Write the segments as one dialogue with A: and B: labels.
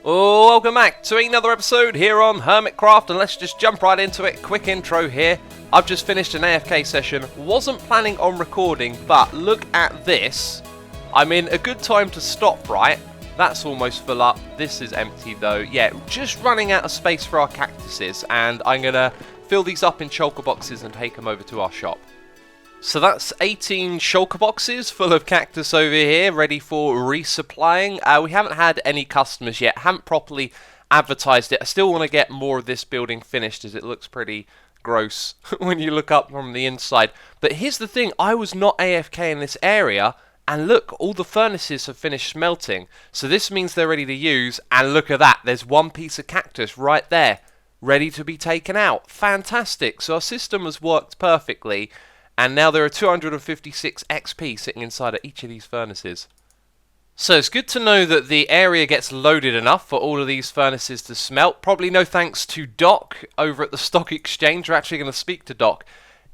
A: Oh, welcome back to another episode here on Hermitcraft, and let's just jump right into it. Quick intro here. I've just finished an AFK session. Wasn't planning on recording, but look at this. I'm in a good time to stop, right? That's almost full up. This is empty though. Yeah, just running out of space for our cactuses, and I'm gonna fill these up in shulker boxes and take them over to our shop. So that's 18 shulker boxes full of cactus over here, ready for resupplying. We haven't had any customers yet, haven't properly advertised it. I still want to get more of this building finished as it looks pretty gross when you look up from the inside. But here's the thing, I was not AFK in this area, and look, all the furnaces have finished smelting. So this means they're ready to use, and look at that, there's one piece of cactus right there, ready to be taken out. Fantastic, so our system has worked perfectly. And now there are 256 XP sitting inside of each of these furnaces. So it's good to know that the area gets loaded enough for all of these furnaces to smelt. Probably no thanks to Doc over at the stock exchange. We're actually going to speak to Doc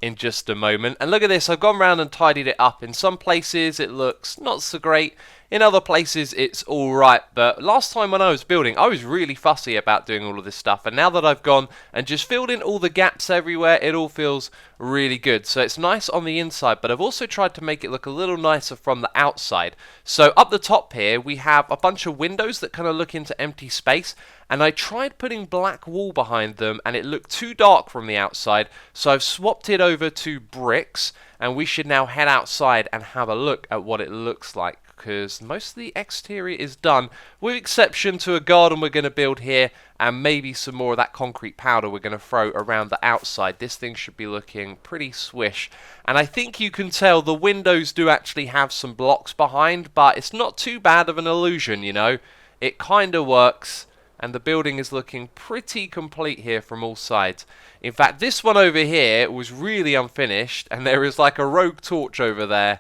A: in just a moment. And look at this, I've gone around and tidied it up. In some places it looks not so great. In other places it's alright, but last time when I was building, I was really fussy about doing all of this stuff, and now that I've gone and just filled in all the gaps everywhere, it all feels really good. So it's nice on the inside, but I've also tried to make it look a little nicer from the outside. So up the top here, we have a bunch of windows that kind of look into empty space, and I tried putting black wool behind them, and it looked too dark from the outside, so I've swapped it over to bricks, and we should now head outside and have a look at what it looks like, because most of the exterior is done, with exception to a garden we're going to build here, and maybe some more of that concrete powder we're going to throw around the outside. This thing should be looking pretty swish, and I think you can tell the windows do actually have some blocks behind, but it's not too bad of an illusion, you know. It kind of works, and the building is looking pretty complete here from all sides. In fact, this one over here was really unfinished, and there is like a rogue torch over there.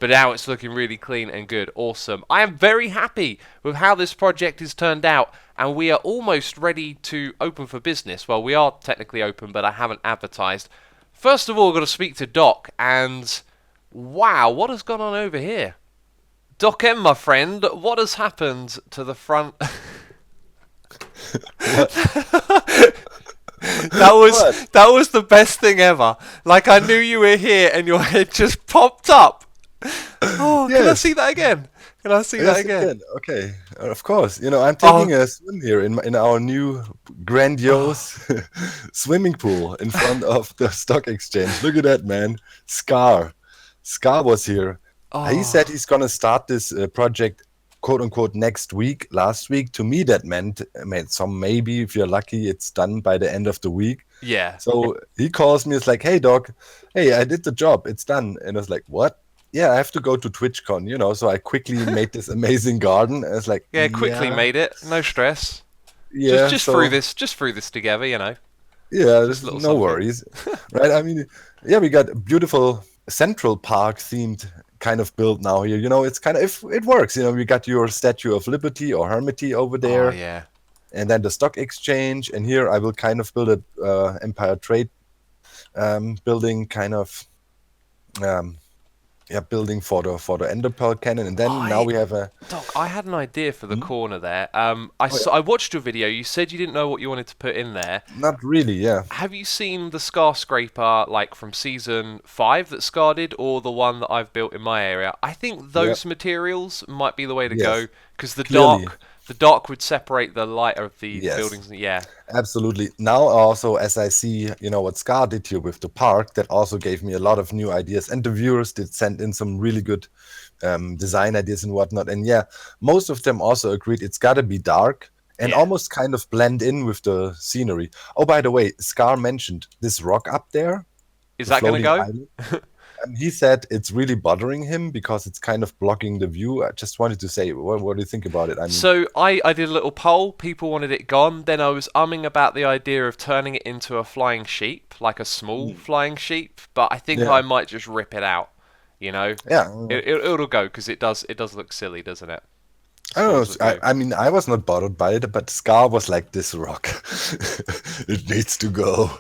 A: But now it's looking really clean and good. Awesome. I am very happy with how this project has turned out, and we are almost ready to open for business. Well, we are technically open, but I haven't advertised. First of all, I've got to speak to Doc, and wow, what has gone on over here? Doc M, my friend, what has happened to the front? That was the best thing ever. Like, I knew you were here and your head just popped up. Oh, yes. Can I see that again? Can I see that again?
B: Okay, of course. You know, I'm taking a swim here in our new grandiose swimming pool in front of the stock exchange. Look at that, man. Scar was here. He said he's gonna start this project, quote unquote, next week. Last week, to me, that meant so maybe if you're lucky, it's done by the end of the week.
A: Yeah.
B: So he calls me. It's like, hey, Doc, hey, I did the job. It's done. And I was like, what? Yeah, I have to go to TwitchCon, you know, so I quickly made this amazing garden. I was like,
A: quickly made it, no stress.
B: Yeah,
A: just through this together, you know.
B: Yeah, there's no worries, right? I mean, yeah, we got a beautiful Central Park themed kind of build now here. You know, it's kind of it works. You know, we got your Statue of Liberty or Hermity over there.
A: Oh yeah.
B: And then the stock exchange, and here I will kind of build a Empire Trade building kind of. Building for the Ender Pearl cannon, and then now we have a...
A: Doc, I had an idea for the corner there. I watched your video. You said you didn't know what you wanted to put in there.
B: Not really, yeah.
A: Have you seen the Scar Scraper, like from Season 5 that Scar did, or the one that I've built in my area? I think those materials might be the way to go, because the dark would separate the light of the buildings. Yeah,
B: absolutely. Now also, as I see, you know, what Scar did here with the park, that also gave me a lot of new ideas, and the viewers did send in some really good design ideas and whatnot. And yeah, most of them also agreed it's got to be dark and almost kind of blend in with the scenery. Oh, by the way, Scar mentioned this rock up there.
A: Is that going to go?
B: And he said it's really bothering him because it's kind of blocking the view. I just wanted to say, what do you think about it? I mean,
A: so I did a little poll. People wanted it gone. Then I was umming about the idea of turning it into a flying sheep, like a small flying sheep. But I think I might just rip it out. You know?
B: Yeah.
A: It'll go because it does look silly, doesn't it?
B: I don't know. I mean, I was not bothered by it, but Scar was like, this rock. It needs to go.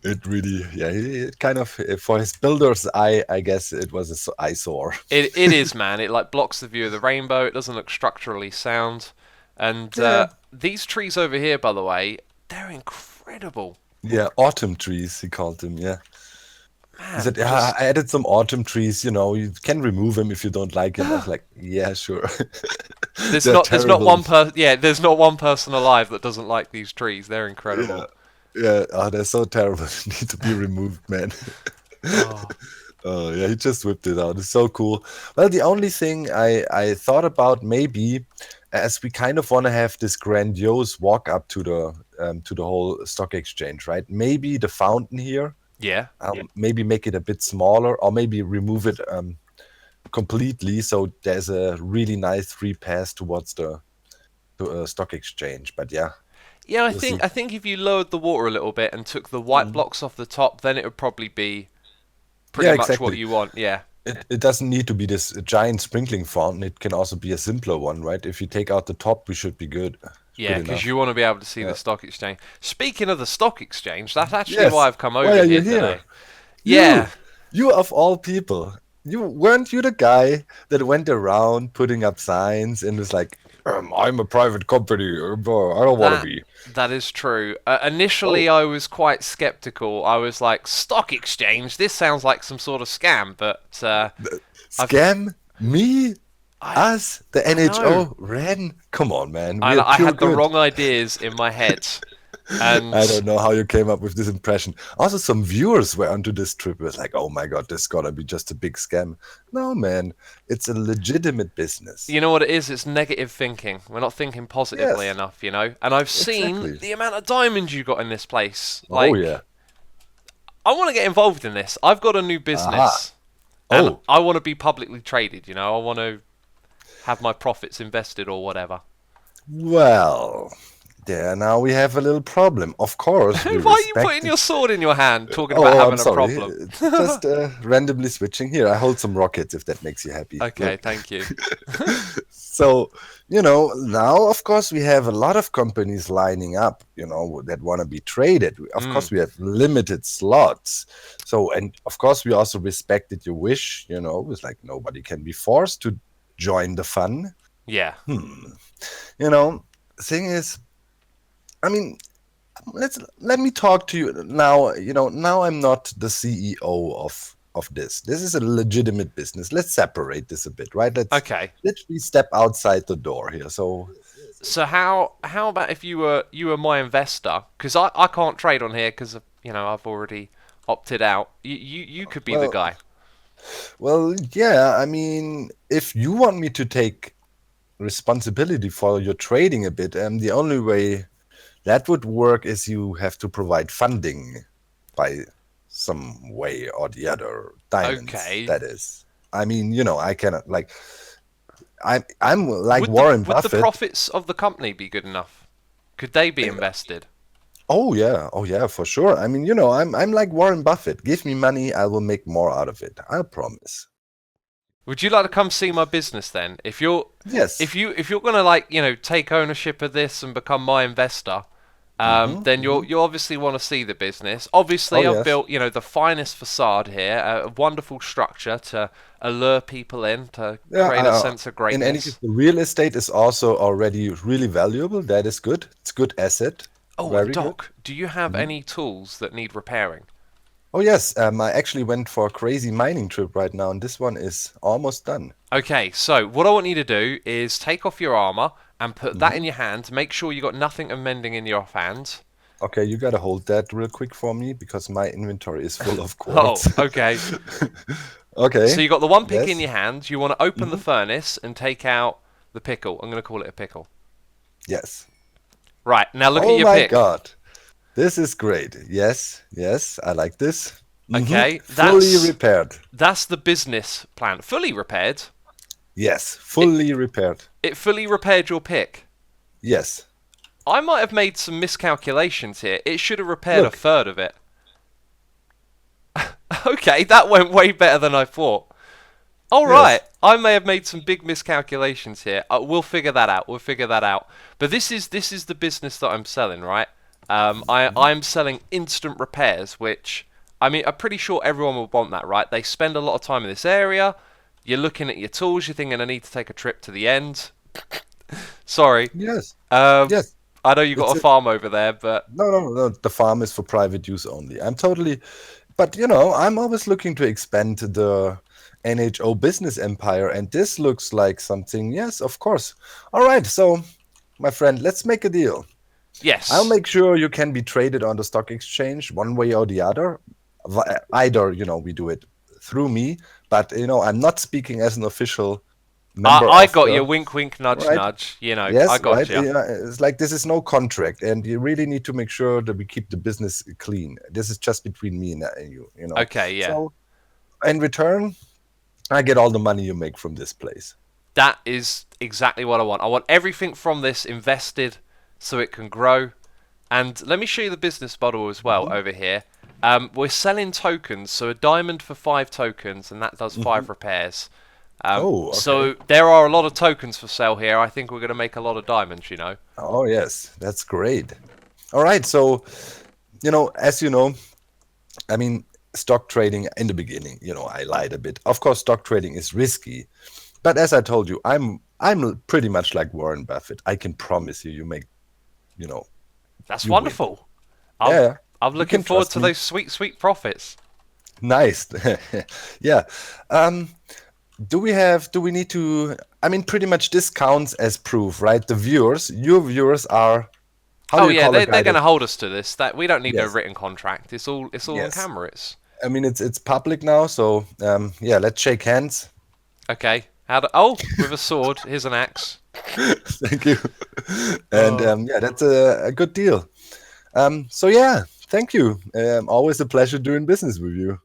B: It really, it kind of, for his builder's eye, I guess it was an eyesore.
A: It is, man. It like blocks the view of the rainbow. It doesn't look structurally sound. And These trees over here, by the way, they're incredible.
B: Yeah, autumn trees, he called them. Yeah. He
A: Man,
B: said, yeah,
A: just
B: I added some autumn trees, you can remove them if you don't like them. I was like, yeah, sure. They're
A: there's not
B: terrible.
A: one there's not one person alive that doesn't like these trees. They're
B: Yeah.
A: incredible.
B: Yeah. Oh, they're so terrible. They need to be removed, man.
A: Oh,
B: Oh, yeah, he just whipped it out. It's so cool. Well, the only thing I thought about maybe, as we kind of want to have this grandiose walk up to the whole stock exchange, right? Maybe the fountain here,
A: yeah.
B: maybe make it a bit smaller, or maybe remove it completely, so there's a really nice free pass towards the stock exchange. But yeah,
A: Yeah,
B: we'll see.
A: I think if you lowered the water a little bit and took the white
B: Mm.
A: blocks off the top, then it would probably be pretty
B: Yeah,
A: much what
B: exactly.
A: you want. Yeah.
B: It doesn't need to be this giant sprinkling fountain. It can also be a simpler one, right? If you take out the top, we should be good. Good
A: Yeah, because
B: enough.
A: you want to be able to see the
B: Yeah.
A: stock exchange. Speaking of the stock exchange, that's actually why
B: Yes.
A: I've come
B: Why
A: over
B: are you
A: here
B: here?
A: today.
B: You,
A: Yeah,
B: you of all people. Weren't you the guy that went around putting up signs and was like, I'm a private company. I don't want to
A: that
B: be.
A: that is true. Initially,
B: Oh,
A: I was quite skeptical. I was like, stock exchange. This sounds like some sort of scam. But I've
B: scam me,
A: I
B: us, the
A: I know.
B: NHO, Ren. Come on, man. We are
A: I
B: pure
A: had the
B: good.
A: wrong ideas in my head,
B: I
A: and
B: don't know how you came up with this impression. Also, some viewers were onto this trip. It was like, oh my God, this gotta be just a big scam. No, man, it's a legitimate business.
A: you know what it is? It's negative thinking. We're not thinking positively
B: Yes,
A: enough, you know. And I've seen
B: exactly.
A: the amount of diamonds you got in this place.
B: Oh
A: Like,
B: yeah.
A: I want to get involved in this. I've got a new
B: Aha.
A: business, and
B: Oh,
A: I want to be publicly traded. You know, I want to have my profits invested or whatever.
B: well, there now we have a little problem. Of course, we
A: Why are you
B: respect
A: putting
B: it.
A: your sword in your hand, talking about
B: Oh, I'm
A: having a
B: sorry.
A: problem?
B: It's just randomly switching. Here, I hold some rockets if that makes you happy.
A: Okay,
B: Look.
A: thank you.
B: So, now, of course, we have a lot of companies lining up, that want to be traded. Of
A: Mm,
B: course, we have limited slots. So, and of course, we also respected your wish, it's like nobody can be forced to join the fun.
A: yeah.
B: Hmm. You know, thing is, I mean, let me talk to you now. Now I'm not the CEO of this. This is a legitimate business. Let's separate this a bit, right? Let's
A: Okay.
B: literally step outside the door here. So,
A: So how about if you were my investor? Because I can't trade on here because I've already opted out. You could be the
B: well,
A: guy.
B: yeah. I mean, if you want me to take responsibility for your trading a bit, the only way that would work is you have to provide funding by some way or the other. Diamonds,
A: Okay.
B: that is. I mean, I cannot like I'm like
A: Would the
B: Warren
A: would the
B: Buffett.
A: profits of the company be good enough? Could they be invested?
B: Oh yeah, for sure. I mean, I'm like Warren Buffett. Give me money, I will make more out of it. I promise.
A: Would you like to come see my business then?
B: Yes.
A: If you're gonna like take ownership of this and become my investor, then
B: Hmm.
A: you obviously want to see the business.
B: Oh
A: Obviously, I've
B: yes.
A: built the finest facade here, a wonderful structure to allure people in, to
B: Yeah.
A: create a sense of
B: In any case,
A: greatness.
B: the real estate is also already really valuable. That is good. It's good asset.
A: Oh,
B: Very good.
A: Doc, do you have
B: Mhm.
A: any tools that need repairing?
B: Oh yes. I actually went for a crazy mining trip right now, and this one is almost done.
A: Okay, so what I want you to do is take off your armor and put that in
B: Hmm.
A: your hand. Make sure you got nothing of mending in your hand.
B: Okay, you gotta hold that real quick for me because my inventory is full of
A: Oh,
B: quartz.
A: okay. So
B: Okay.
A: you got the one pick in
B: Yes.
A: your hand. You want to open the
B: Hmm.
A: furnace and take out the pickle. I'm going to call it a pickle.
B: Yes.
A: Right, now look at
B: Oh
A: your
B: my
A: pick.
B: God. This is great. Yes. Yes. I like this.
A: Okay,
B: Fully repaired.
A: that's the business plan. Fully repaired.
B: Yes.
A: It
B: Fully repaired.
A: it fully repaired your pick.
B: Yes.
A: I might have made some miscalculations here. It should have repaired a
B: Look.
A: third of it. Okay, that went way better than I thought. All right,
B: Yes.
A: I may have made some big miscalculations here. We'll figure that out. We'll figure that out. But this is the business that I'm selling, right? I'm selling instant repairs, which I mean, I'm pretty sure everyone will want that, right? They spend a lot of time in this area. You're looking at your tools. You're thinking, I need to take a trip to the end. Sorry.
B: Yes.
A: Um,
B: Yes.
A: I know you got
B: It's
A: a farm over there, but
B: no. The farm is for private use only. I'm totally, but you know, I'm always looking to expand the NHO business empire, and this looks like something. Yes, of course. All right, so my friend, let's make a deal. I'll
A: yes.
B: make sure you can be traded on the stock exchange one way or the other. Either, you know, we do it through me, but you know, I'm not speaking as an official member
A: I
B: of
A: got
B: the
A: you. Wink, wink, nudge,
B: right.
A: nudge. You know, I
B: Yes,
A: got
B: right.
A: you.
B: It's like this is no contract, and you really need to make sure that we keep the business clean. This is just between me and you, you know.
A: Okay, yeah.
B: So in return, I get all the money you make from this place.
A: That is exactly what I want. I want everything from this invested so it can grow. And let me show you the business model as well
B: Mhm,
A: over here. We're selling tokens, so a diamond for 5 tokens, and that does 5
B: mhm.
A: repairs.
B: Oh, okay.
A: So there are a lot of tokens for sale here. I think we're going to make a lot of diamonds, you know.
B: Oh, yes, that's great. All right, so you know, as you know, I mean, stock trading in the beginning, you know, I lied a bit. Of course, stock trading is risky, but as I told you, I'm pretty much like Warren Buffett. I can promise you, you make, you know,
A: That's
B: you win.
A: wonderful. I'm
B: Yeah,
A: I'm
B: you
A: looking
B: can
A: forward
B: trust
A: to
B: me.
A: those sweet, sweet profits.
B: Nice. Yeah. Um, do we need to, I mean, pretty much this counts as proof, right? Your viewers are, how do
A: Oh
B: you
A: yeah,
B: call a
A: they're
B: guy
A: going
B: that,
A: to hold us to this. That we don't need no
B: yes,
A: written contract. It's all on
B: yes.
A: camera. It's
B: I mean, it's public now, so yeah, let's shake hands.
A: okay. Oh, with a sword. Here's an axe.
B: Thank you. And
A: Oh.
B: yeah, that's a good deal. So yeah, thank you. Always a pleasure doing business with you.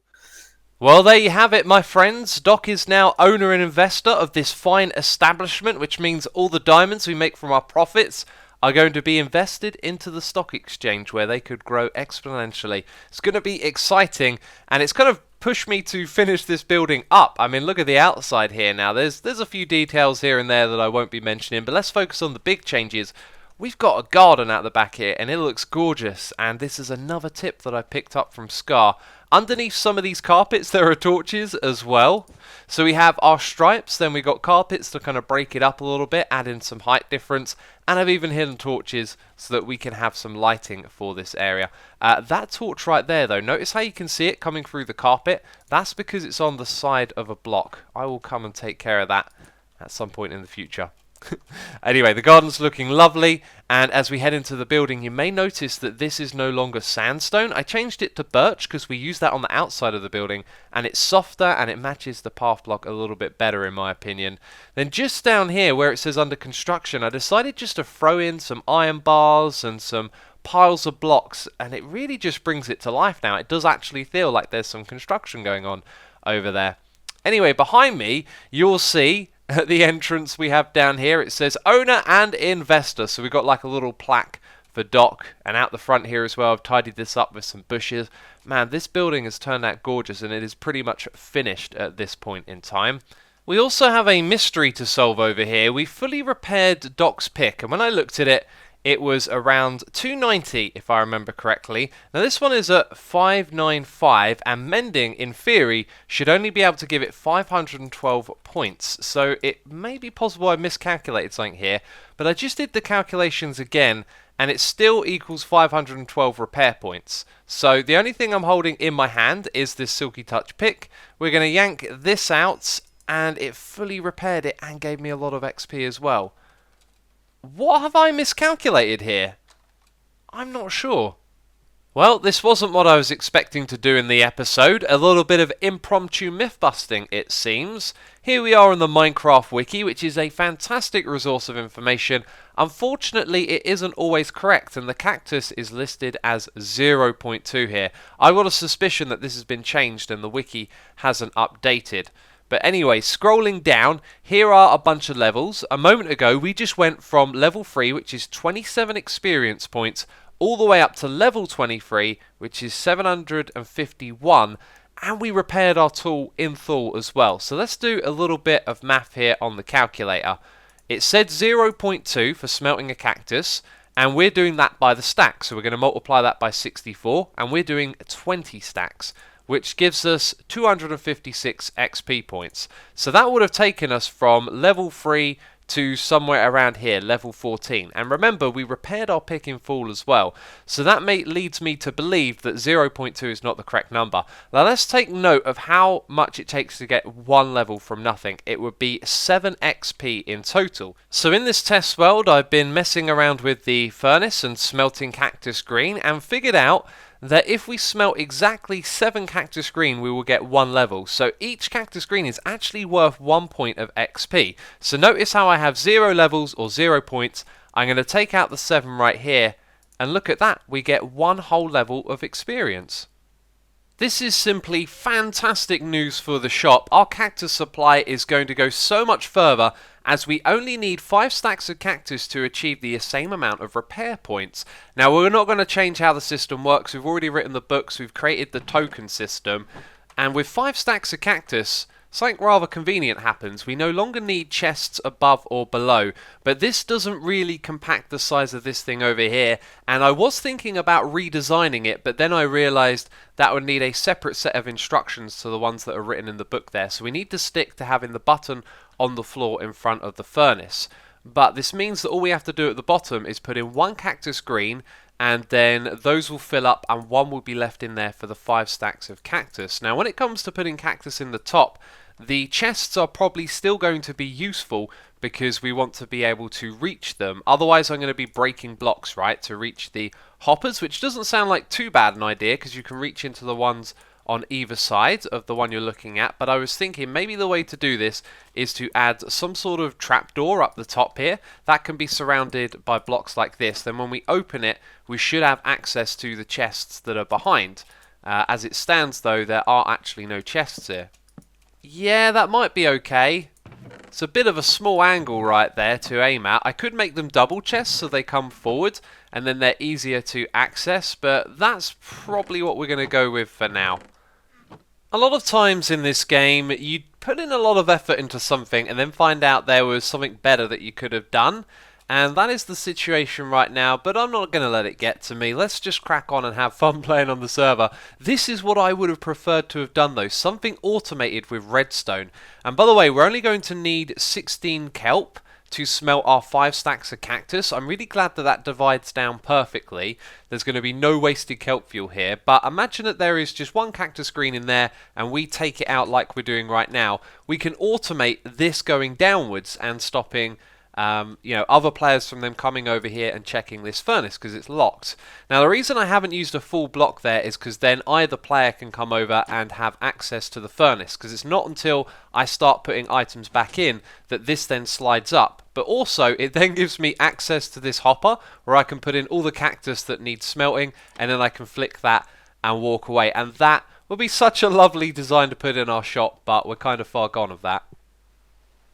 A: Well, there you have it, my friends. Doc is now owner and investor of this fine establishment, which means all the diamonds we make from our profits are going to be invested into the stock exchange where they could grow exponentially. It's going to be exciting, and it's kind of pushed me to finish this building up. I mean, look at the outside here now. There's a few details here and there that I won't be mentioning, but let's focus on the big changes. We've got a garden out the back here, and it looks gorgeous, and this is another tip that I picked up from Scar. Underneath some of these carpets, there are torches as well. So we have our stripes, then we got carpets to kind of break it up a little bit, add in some height difference, and I've even hidden torches so that we can have some lighting for this area. That torch right there, though, notice how you can see it coming through the carpet? That's because it's on the side of a block. I will come and take care of that at some point in the future. Anyway, the garden's looking lovely, and as we head into the building, you may notice that this is no longer sandstone. I changed it to birch because we use that on the outside of the building, and it's softer and it matches the path block a little bit better in my opinion. Then just down here where it says under construction, I decided just to throw in some iron bars and some piles of blocks, and it really just brings it to life now. It does actually feel like there's some construction going on over there. Anyway, behind me, you'll see at the entrance we have down here, it says owner and investor. So we've got like a little plaque for Doc, and out the front here as well, I've tidied this up with some bushes. Man, this building has turned out gorgeous, and it is pretty much finished at this point in time. We also have a mystery to solve over here. We fully repaired Doc's pick, and when I looked at it, it was around 290 if I remember correctly. Now this one is at 595, and mending in theory should only be able to give it 512 points. So it may be possible I miscalculated something here, but I just did the calculations again and it still equals 512 repair points. So the only thing I'm holding in my hand is this Silky Touch pick. We're going to yank this out, and it fully repaired it and gave me a lot of XP as well. What have I miscalculated here? I'm not sure. Well, this wasn't what I was expecting to do in the episode. A little bit of impromptu myth busting, it seems. Here we are on the Minecraft wiki, which is a fantastic resource of information. Unfortunately, it isn't always correct, and the cactus is listed as 0.2 here. I got a suspicion that this has been changed and the wiki hasn't updated. But anyway, scrolling down, here are a bunch of levels. A moment ago, we just went from level 3, which is 27 experience points, all the way up to level 23, which is 751, and we repaired our tool in full as well. So let's do a little bit of math here on the calculator. It said 0.2 for smelting a cactus, and we're doing that by the stack. So we're going to multiply that by 64, and we're doing 20 stacks, which gives us 256 XP points. So that would have taken us from level 3 to somewhere around here, level 14. And remember, we repaired our pick in full as well. So that leads me to believe that 0.2 is not the correct number. Now let's take note of how much it takes to get one level from nothing. It would be 7 XP in total. So in this test world, I've been messing around with the furnace and smelting cactus green and figured out that if we smelt exactly 7 cactus green, we will get 1 level. So each cactus green is actually worth 1 point of XP. So notice how I have 0 levels or 0 points. I'm going to take out the 7 right here, and look at that, we get 1 whole level of experience. This is simply fantastic news for the shop. Our cactus supply is going to go so much further, as we only need 5 stacks of cactus to achieve the same amount of repair points. Now, we're not going to change how the system works. We've already written the books, we've created the token system, and with 5 stacks of cactus, something rather convenient happens. We no longer need chests above or below, but this doesn't really compact the size of this thing over here, and I was thinking about redesigning it, but then I realised that would need a separate set of instructions to the ones that are written in the book there, so we need to stick to having the button on the floor in front of the furnace. But this means that all we have to do at the bottom is put in 1 cactus green, and then those will fill up and 1 will be left in there for the 5 stacks of cactus. Now when it comes to putting cactus in the top, the chests are probably still going to be useful because we want to be able to reach them. Otherwise I'm going to be breaking blocks, right, to reach the hoppers, which doesn't sound like too bad an idea because you can reach into the ones on either side of the one you're looking at. But I was thinking maybe the way to do this is to add some sort of trapdoor up the top here. That can be surrounded by blocks like this. Then when we open it, we should have access to the chests that are behind. As it stands though, there are actually no chests here. Yeah, that might be okay. It's a bit of a small angle right there to aim at. I could make them double chests so they come forward and then they're easier to access, but that's probably what we're going to go with for now. A lot of times in this game, you put in a lot of effort into something and then find out there was something better that you could have done. And that is the situation right now, but I'm not going to let it get to me. Let's just crack on and have fun playing on the server. This is what I would have preferred to have done though, something automated with redstone. And by the way, we're only going to need 16 kelp to smelt our 5 stacks of cactus. I'm really glad that that divides down perfectly. There's going to be no wasted kelp fuel here, but imagine that there is just 1 cactus green in there and we take it out like we're doing right now. We can automate this going downwards and stopping other players from them coming over here and checking this furnace because it's locked. Now the reason I haven't used a full block there is because then either player can come over and have access to the furnace, because it's not until I start putting items back in that this then slides up. But also it then gives me access to this hopper where I can put in all the cactus that needs smelting, and then I can flick that and walk away, and that would be such a lovely design to put in our shop, but we're kind of far gone of that.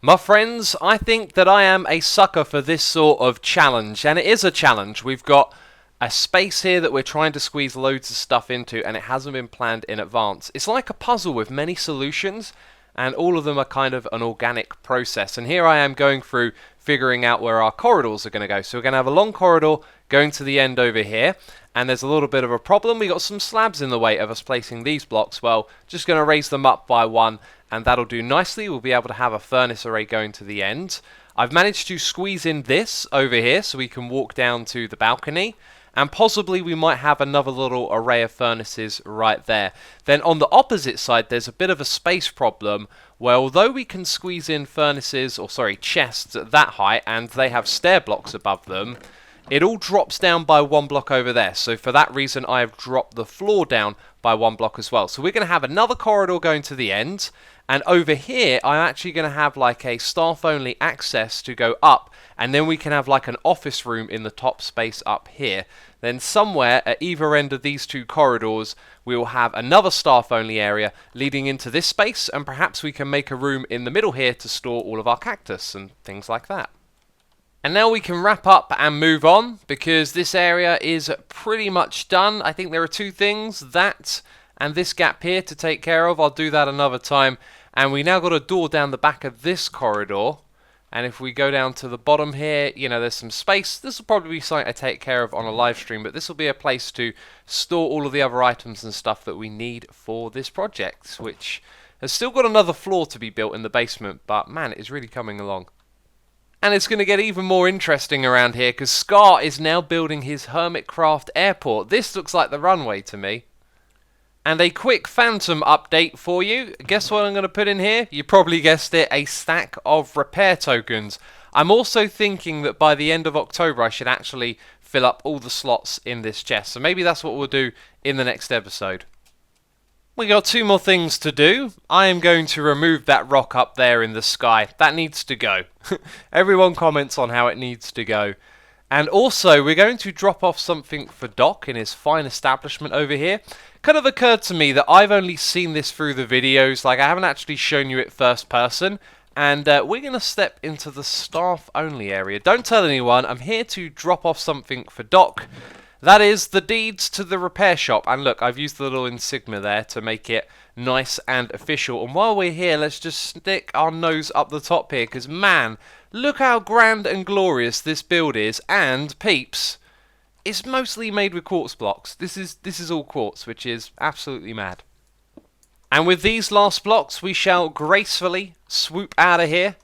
A: My friends, I think that I am a sucker for this sort of challenge, and it is a challenge. We've got a space here that we're trying to squeeze loads of stuff into, and it hasn't been planned in advance. It's like a puzzle with many solutions, and all of them are kind of an organic process. And here I am going through figuring out where our corridors are going to go. So we're going to have a long corridor going to the end over here, and there's a little bit of a problem. We got some slabs in the way of us placing these blocks. Well, just going to raise them up by 1, and that'll do nicely. We'll be able to have a furnace array going to the end. I've managed to squeeze in this over here so we can walk down to the balcony, and possibly we might have another little array of furnaces right there. Then on the opposite side there's a bit of a space problem where, although we can squeeze in chests at that height and they have stair blocks above them, it all drops down by 1 block over there. So for that reason I have dropped the floor down by 1 block as well. So we're going to have another corridor going to the end, and over here I'm actually going to have like a staff only access to go up, and then we can have like an office room in the top space up here. Then somewhere at either end of these 2 corridors we will have another staff only area leading into this space, and perhaps we can make a room in the middle here to store all of our cactus and things like that. And now we can wrap up and move on, because this area is pretty much done. I think there are 2 things, that and this gap here, to take care of. I'll do that another time. And we now got a door down the back of this corridor. And if we go down to the bottom here, there's some space. This will probably be something I take care of on a live stream, but this will be a place to store all of the other items and stuff that we need for this project, which has still got another floor to be built in the basement, but man, it is really coming along. And it's going to get even more interesting around here because Scar is now building his Hermitcraft airport. This looks like the runway to me. And a quick Phantom update for you. Guess what I'm going to put in here? You probably guessed it, a stack of repair tokens. I'm also thinking that by the end of October I should actually fill up all the slots in this chest. So maybe that's what we'll do in the next episode. We got 2 more things to do. I am going to remove that rock up there in the sky. That needs to go. Everyone comments on how it needs to go. And also, we're going to drop off something for Doc in his fine establishment over here. Kind of occurred to me that I've only seen this through the videos. Like, I haven't actually shown you it first person. And we're going to step into the staff only area. Don't tell anyone. I'm here to drop off something for Doc. That is the deeds to the repair shop. And look, I've used the little insignia there to make it nice and official. And while we're here, let's just stick our nose up the top here. Because, man, look how grand and glorious this build is. And, peeps, it's mostly made with quartz blocks. This is all quartz, which is absolutely mad. And with these last blocks, we shall gracefully swoop out of here.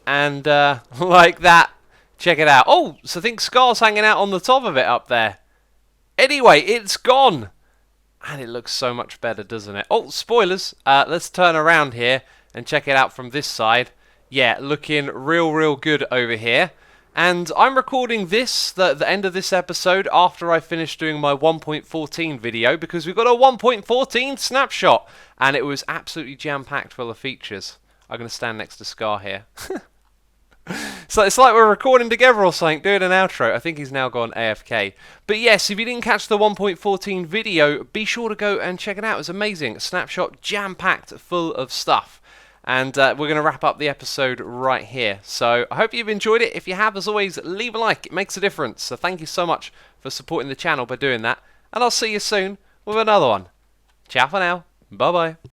A: And, like that. Check it out. Oh, so I think Scar's hanging out on the top of it up there. Anyway, it's gone. And it looks so much better, doesn't it? Oh, spoilers. Let's turn around here and check it out from this side. Yeah, looking real good over here. And I'm recording this, the end of this episode, after I finish doing my 1.14 video, because we've got a 1.14 snapshot. And it was absolutely jam-packed full of features. I'm going to stand next to Scar here. So it's like we're recording together or something, doing an outro. I think he's now gone AFK. But yes, if you didn't catch the 1.14 video, be sure to go and check it out. It's amazing. Snapshot jam-packed full of stuff. And we're going to wrap up the episode right here. So I hope you've enjoyed it. If you have, as always, leave a like. It makes a difference. So thank you so much for supporting the channel by doing that. And I'll see you soon with another one. Ciao for now. Bye-bye.